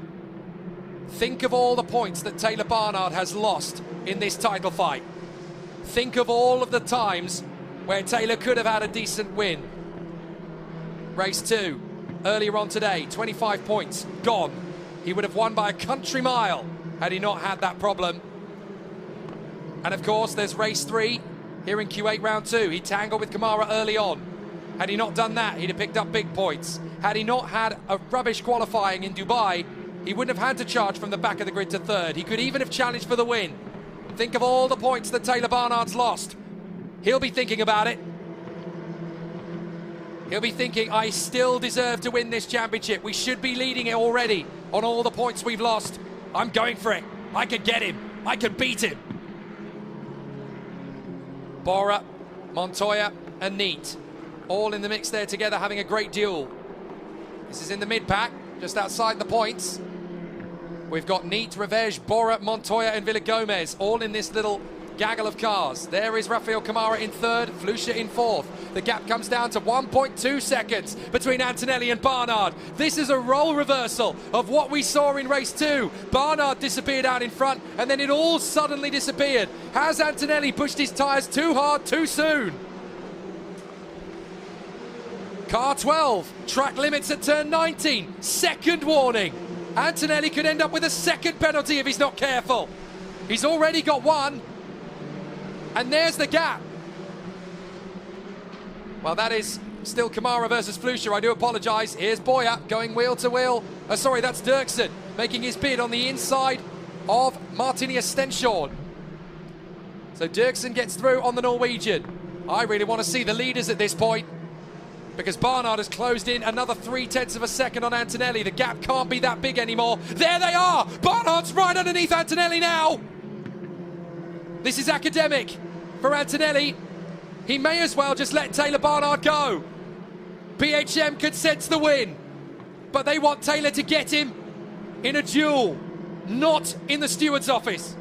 Think of all the points that Taylor Barnard has lost in this title fight. Think of all of the times where Taylor could have had a decent win. Race 2, earlier on today, 25 points, gone. He would have won by a country mile had he not had that problem. And of course, there's race 3 here in Q8 round 2. He tangled with Kamara early on. Had he not done that, he'd have picked up big points. Had he not had a rubbish qualifying in Dubai, he wouldn't have had to charge from the back of the grid to 3rd. He could even have challenged for the win. Think of all the points that Taylor Barnard's lost. He'll be thinking about it. He'll be thinking, I still deserve to win this championship. We should be leading it already on all the points we've lost. I'm going for it. I could get him. I could beat him. Bora, Montoya and Neat, all in the mix there together, having a great duel. This is in the mid-pack, just outside the points. We've got Neat, Revege, Bora, Montoya and Villagomez, all in this little gaggle of cars. There is Rafael Kamara in 3rd, Flusha in 4th. The gap comes down to 1.2 seconds between Antonelli and Barnard. This is a role reversal of what we saw in race 2. Barnard disappeared out in front and then it all suddenly disappeared. Has Antonelli pushed his tyres too hard too soon? Car 12, track limits at turn 19, second warning. Antonelli could end up with a second penalty if he's not careful. He's already got one. And there's the gap. Well, that is still Kamara versus Flusha. I do apologise. Here's Boya going wheel to wheel. Sorry, that's Dirksen making his bid on the inside of Martini Stenshorn. So Dirksen gets through on the Norwegian. I really want to see the leaders at this point, because Barnard has closed in another 0.3 of a second on Antonelli. The gap can't be that big anymore. There they are! Barnard's right underneath Antonelli now! This is academic for Antonelli. He may as well just let Taylor Barnard go. BHM could sense the win, but they want Taylor to get him in a duel, not in the steward's office.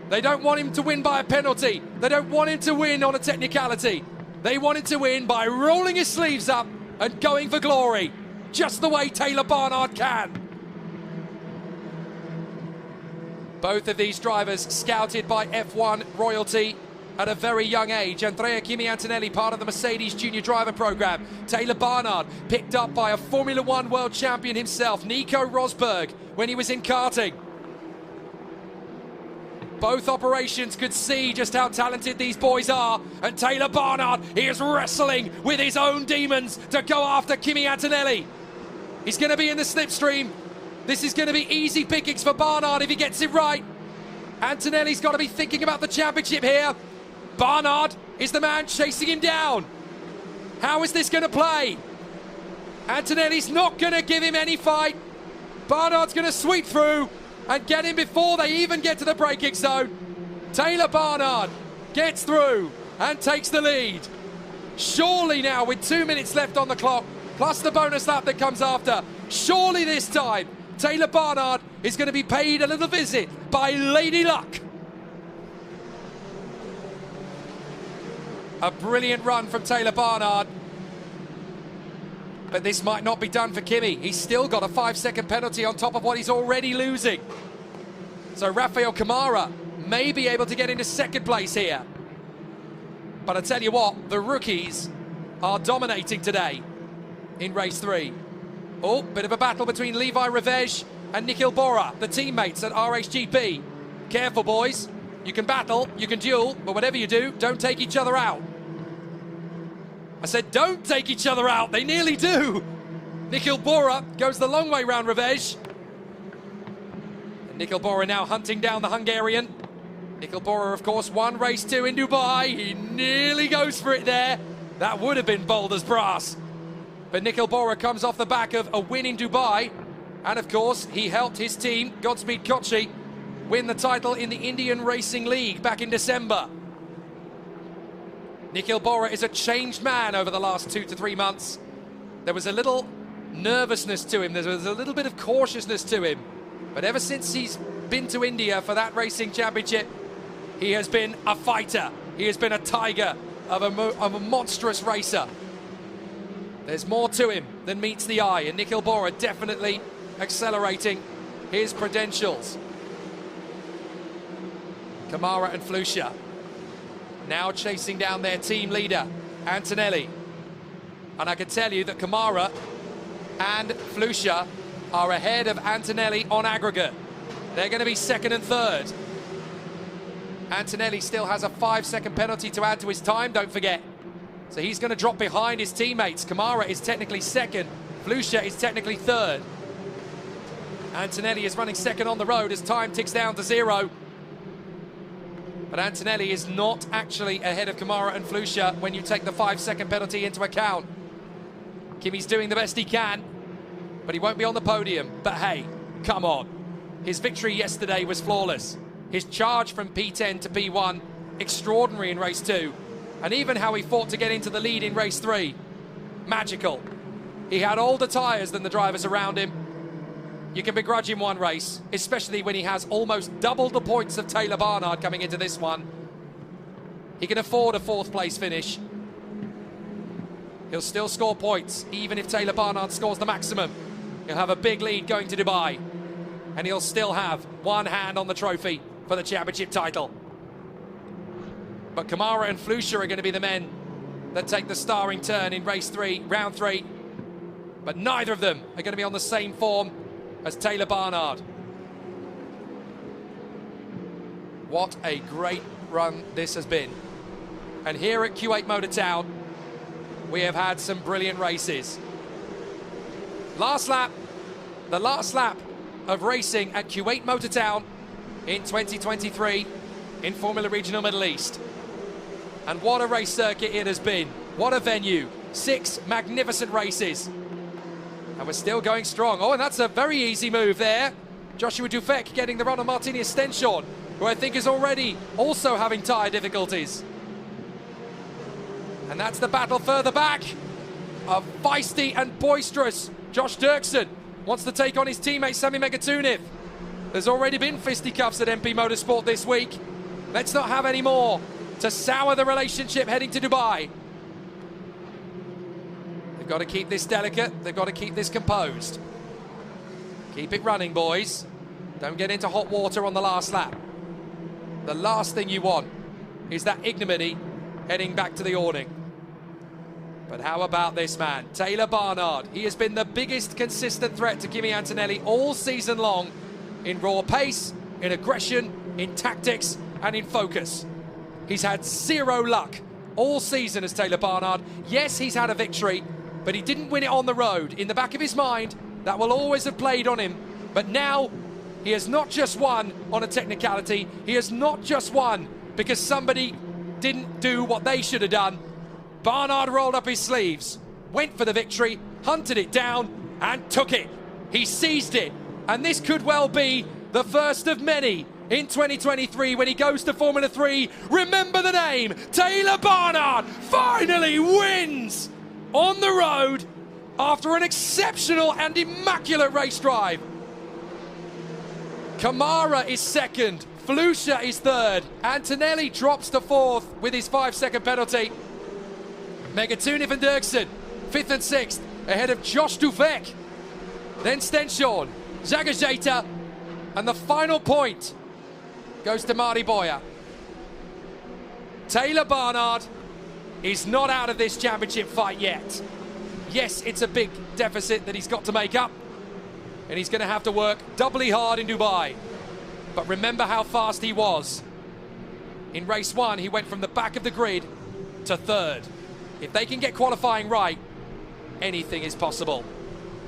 They don't want him to win by a penalty. They don't want him to win on a technicality. They want him to win by rolling his sleeves up and going for glory, just the way Taylor Barnard can. Both of these drivers scouted by F1 royalty at a very young age. Andrea Kimi Antonelli, part of the Mercedes Junior Driver Program. Taylor Barnard, picked up by a Formula One world champion himself, Nico Rosberg, when he was in karting. Both operations could see just how talented these boys are, and Taylor Barnard, he is wrestling with his own demons to go after Kimi Antonelli. He's going to be in the slipstream. This is going to be easy pickings for Barnard if he gets it right. Antonelli's got to be thinking about the championship here. Barnard is the man chasing him down. How is this going to play? Antonelli's not going to give him any fight. Barnard's going to sweep through and get him before they even get to the braking zone. Taylor Barnard gets through and takes the lead. Surely now, with 2 minutes left on the clock, plus the bonus lap that comes after, surely this time, Taylor Barnard is going to be paid a little visit by Lady Luck. A brilliant run from Taylor Barnard. But this might not be done for Kimi. He's still got a 5-second penalty on top of what he's already losing. So Rafael Kamara may be able to get into second place here. But I tell you what, the rookies are dominating today in race 3. Oh, bit of a battle between Levi Revej and Nikhil Bora, the teammates at RHGP. Careful, boys. You can battle, you can duel, but whatever you do, don't take each other out. I said, don't take each other out. They nearly do. Nikhil Bora goes the long way round Revej. And Nikhil Bora now hunting down the Hungarian. Nikhil Bora, of course, won race 2 in Dubai. He nearly goes for it there. That would have been bold as brass. But Nikhil Bora comes off the back of a win in Dubai. And, of course, he helped his team, Godspeed Kochi, win the title in the Indian Racing League back in December. Nikhil Bora is a changed man over the last 2 to 3 months. There was a little nervousness to him. There was a little bit of cautiousness to him. But ever since he's been to India for that racing championship, he has been a fighter. He has been a tiger of a monstrous racer. There's more to him than meets the eye, and Nikhil Bora definitely accelerating his credentials. Kamara and Flusha now chasing down their team leader, Antonelli. And I can tell you that Kamara and Flusha are ahead of Antonelli on aggregate. They're going to be second and third. Antonelli still has a 5-second penalty to add to his time, don't forget. So he's going to drop behind his teammates. Kamara is technically second. Flusha is technically third. Antonelli is running second on the road as time ticks down to 0. But Antonelli is not actually ahead of Kamara and Flusha when you take the 5-second penalty into account. Kimi's doing the best he can, but he won't be on the podium. But hey, come on. His victory yesterday was flawless. His charge from P10 to P1, extraordinary in race 2. And even how he fought to get into the lead in race 3, magical. He had older tyres than the drivers around him. You can begrudge him one race, especially when he has almost double the points of Taylor Barnard coming into this one. He can afford a 4th place finish. He'll still score points, even if Taylor Barnard scores the maximum. He'll have a big lead going to Dubai. And he'll still have one hand on the trophy for the championship title. But Kamara and Flusha are going to be the men that take the starring turn in race 3, round 3. But neither of them are going to be on the same form as Taylor Barnard. What a great run this has been. And here at Kuwait Motor Town, we have had some brilliant races. Last lap, the last lap of racing at Kuwait Motor Town in 2023 in Formula Regional Middle East. And what a race circuit it has been. What a venue. 6 magnificent races. And we're still going strong. Oh, and that's a very easy move there. Joshua Dufek getting the run on Martini Stenshorn, who I think is already also having tyre difficulties. And that's the battle further back. A feisty and boisterous Josh Dirksen wants to take on his teammate Sami Megatuniv. There's already been fisticuffs at MP Motorsport this week. Let's not have any more to sour the relationship heading to Dubai. They've got to keep this delicate. They've got to keep this composed. Keep it running, boys. Don't get into hot water on the last lap. The last thing you want is that ignominy heading back to the awning. But how about this man, Taylor Barnard? He has been the biggest consistent threat to Kimi Antonelli all season long in raw pace, in aggression, in tactics, and in focus. He's had 0 luck all season as Taylor Barnard. Yes, he's had a victory, but he didn't win it on the road. In the back of his mind, that will always have played on him. But now, he has not just won on a technicality. He has not just won because somebody didn't do what they should have done. Barnard rolled up his sleeves, went for the victory, hunted it down, and took it. He seized it, and this could well be the first of many in 2023 when he goes to Formula 3. Remember the name, Taylor Barnard finally wins on the road after an exceptional and immaculate race drive. Kamara is second, Flusha is third, Antonelli drops to fourth with his 5-second penalty. Megatuni van Dirksen, fifth and sixth, ahead of Josh Duvek. Then Stenshorn, Zagajeta, and the final point goes to Mari Boya. Taylor Barnard is not out of this championship fight yet. Yes, it's a big deficit that he's got to make up, and he's going to have to work doubly hard in Dubai. But remember how fast he was. In race one, he went from the back of the grid to third. If they can get qualifying right, anything is possible.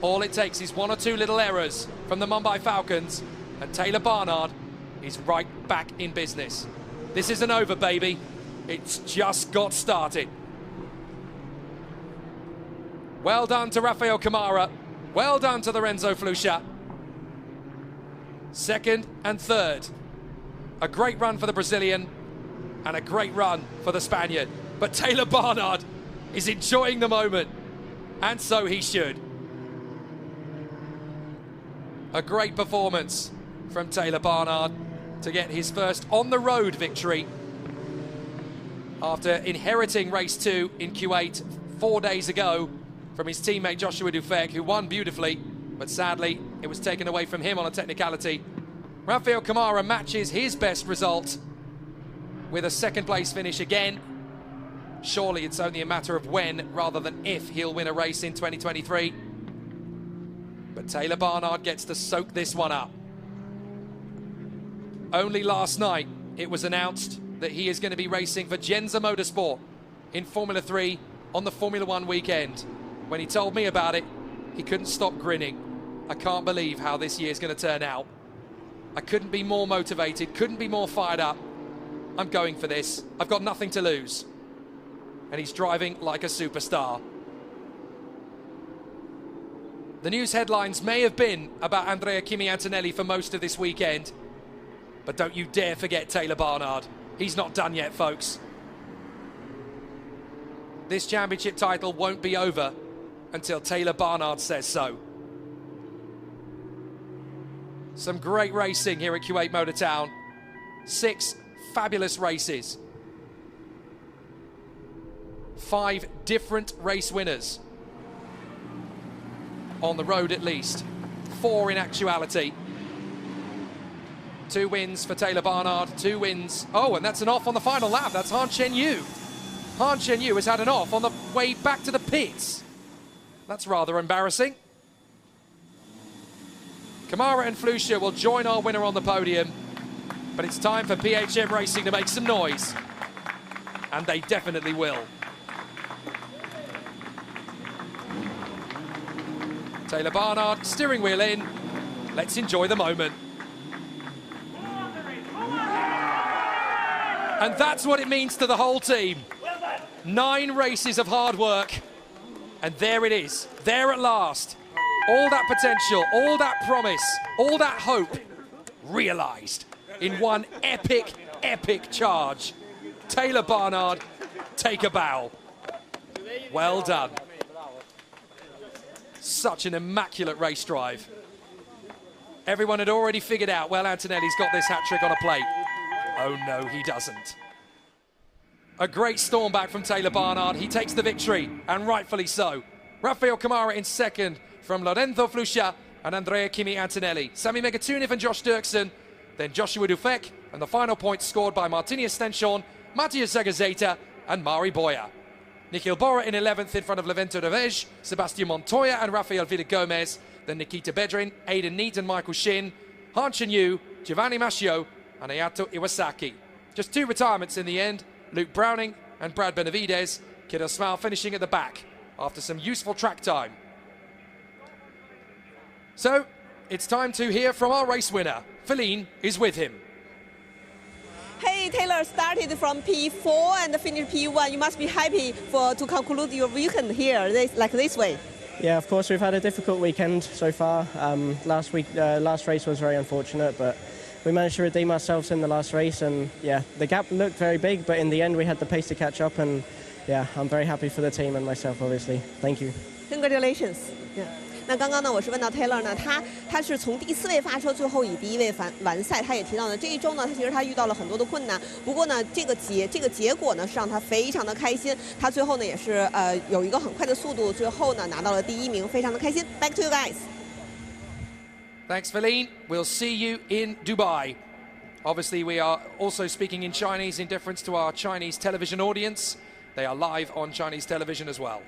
All it takes is one or two little errors from the Mumbai Falcons, and Taylor Barnard is right back in business. This isn't over, baby. It's just got started. Well done to Rafael Kamara. Well done to Lorenzo Flusha. Second and third. A great run for the Brazilian and a great run for the Spaniard. But Taylor Barnard is enjoying the moment, and so he should. A great performance from Taylor Barnard to get his first on-the-road victory after inheriting race 2 in Kuwait 4 days ago from his teammate Joshua Dufek, who won beautifully, but sadly it was taken away from him on a technicality. Rafael Kamara matches his best result with a second-place finish again. Surely it's only a matter of when rather than if he'll win a race in 2023. But Taylor Barnard gets to soak this one up. Only last night it was announced that he is going to be racing for Genza Motorsport in Formula 3 on the Formula 1 weekend. When he told me about it, he couldn't stop grinning. I can't believe how this year's going to turn out. I couldn't be more motivated, couldn't be more fired up. I'm going for this. I've got nothing to lose. And he's driving like a superstar. The news headlines may have been about Andrea Kimi Antonelli for most of this weekend, but don't you dare forget Taylor Barnard. He's not done yet, folks. This championship title won't be over until Taylor Barnard says so. Some great racing here at Kuwait Motor Town. 6 fabulous races. 5 different race winners. On the road at least. 4 in actuality. 2 wins for Taylor Barnard, 2 wins. Oh, and that's an off on the final lap. That's Han Chen Yu. Han Chen Yu has had an off on the way back to the pits. That's rather embarrassing. Kamara and Flusha will join our winner on the podium, but it's time for PHM Racing to make some noise. And they definitely will. Taylor Barnard, steering wheel in. Let's enjoy the moment. And that's what it means to the whole team. 9 races of hard work. And there it is, there at last. All that potential, all that promise, all that hope realised in one epic, epic charge. Taylor Barnard, take a bow. Well done. Such an immaculate race drive. Everyone had already figured out, well, Antonelli's got this hat-trick on a plate. Oh no, he doesn't. A great storm back from Taylor Barnard. He takes the victory, and rightfully so. Rafael Kamara in second from Lorenzo Flusha and Andrea Kimi Antonelli. Sami Megatuniv and Josh Dirksen, then Joshua Dufek, and the final points scored by Martinius Stenshorn, Matthias Zagazeta and Mari Boya. Nikhil Bora in 11th in front of Levento Devej, Sebastian Montoya and Rafael Villa-Gomez, then Nikita Bedrin, Aidan Neat and Michael Shin, Han Chen Yu, Giovanni Mascio and Ayato Iwasaki. Just 2 retirements in the end, Luke Browning and Brad Benavides, Kid Osmal finishing at the back after some useful track time. So, it's time to hear from our race winner. Feline is with him. Hey, see Taylor started from P4 and finished P1. You must be happy to conclude your weekend here this way. Yeah, of course we've had a difficult weekend so far. Last race was very unfortunate, but we managed to redeem ourselves in the last race, and yeah, the gap looked very big, but in the end we had the pace to catch up, and yeah, I'm very happy for the team and myself, obviously. Thank you. Congratulations. Yeah. 那刚刚呢，我是问到 Taylor 呢，他是从第4位发车，最后以第1位完赛。他也提到呢，这一周呢，其实他遇到了很多的困难。不过呢，这个结果呢，是让他非常的开心。他最后呢，也是有一个很快的速度，最后呢拿到了第1名，非常的开心。Back to you guys. Thanks, Feline. We'll see you in Dubai. Obviously, we are also speaking in Chinese in deference to our Chinese television audience. They are live on Chinese television as well.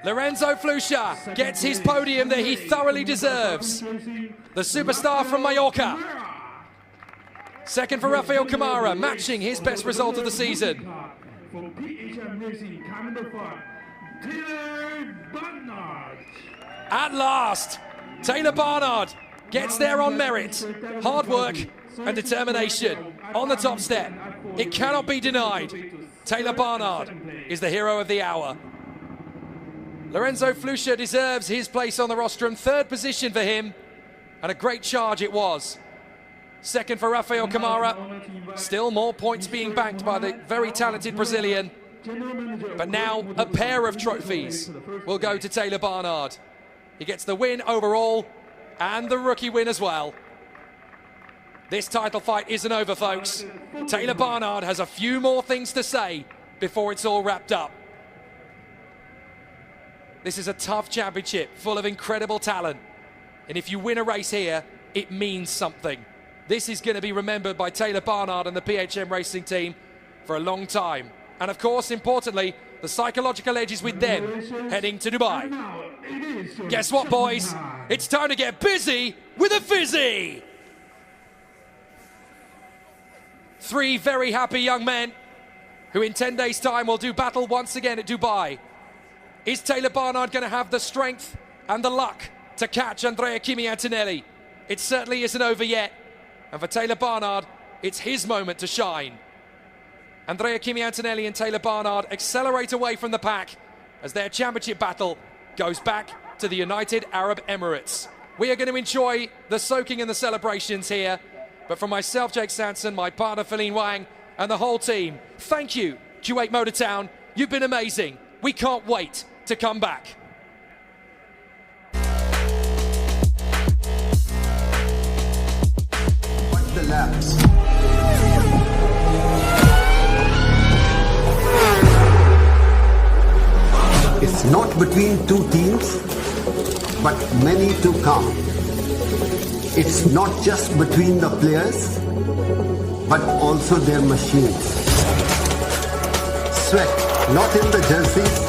Lorenzo Flusha gets his podium that he thoroughly deserves. The superstar from Mallorca. Second for Rafael Camara, matching his best result of the season. At last, Taylor Barnard gets there on merit. Hard work and determination on the top step. It cannot be denied. Taylor Barnard is the hero of the hour. Lorenzo Flusha deserves his place on the rostrum. Third position for him, and a great charge it was. Second for Rafael Camara. Still more points being banked by the very talented Brazilian. But now a pair of trophies will go to Taylor Barnard. He gets the win overall and the rookie win as well. This title fight isn't over, folks. Taylor Barnard has a few more things to say before it's all wrapped up. This is a tough championship full of incredible talent. And if you win a race here, it means something. This is going to be remembered by Taylor Barnard and the PHM Racing team for a long time. And of course, importantly, the psychological edge is with them heading to Dubai. Guess what, boys? It's time to get busy with a fizzy. Three very happy young men who in 10 days' time will do battle once again at Dubai. Is Taylor Barnard going to have the strength and the luck to catch Andrea Kimi Antonelli? It certainly isn't over yet. And for Taylor Barnard, it's his moment to shine. Andrea Kimi Antonelli and Taylor Barnard accelerate away from the pack as their championship battle goes back to the United Arab Emirates. We are going to enjoy the soaking and the celebrations here. But from myself, Jake Sanson, my partner, Feline Wang, and the whole team, thank you. Kuwait Motor Town, you've been amazing. We can't wait to come back. But the laps. It's not between two teams, but many to come. It's not just between the players, but also their machines. Sweat, not in the jerseys,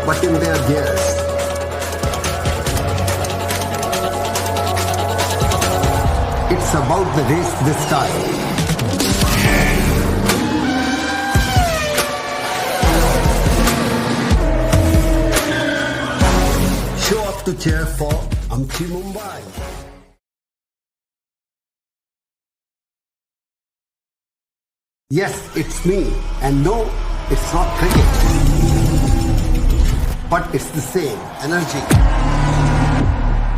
but in their gears. It's about the race this time. Show up to cheer for Amchi Mumbai. Yes, it's me. And no, it's not cricket. But it's the same energy.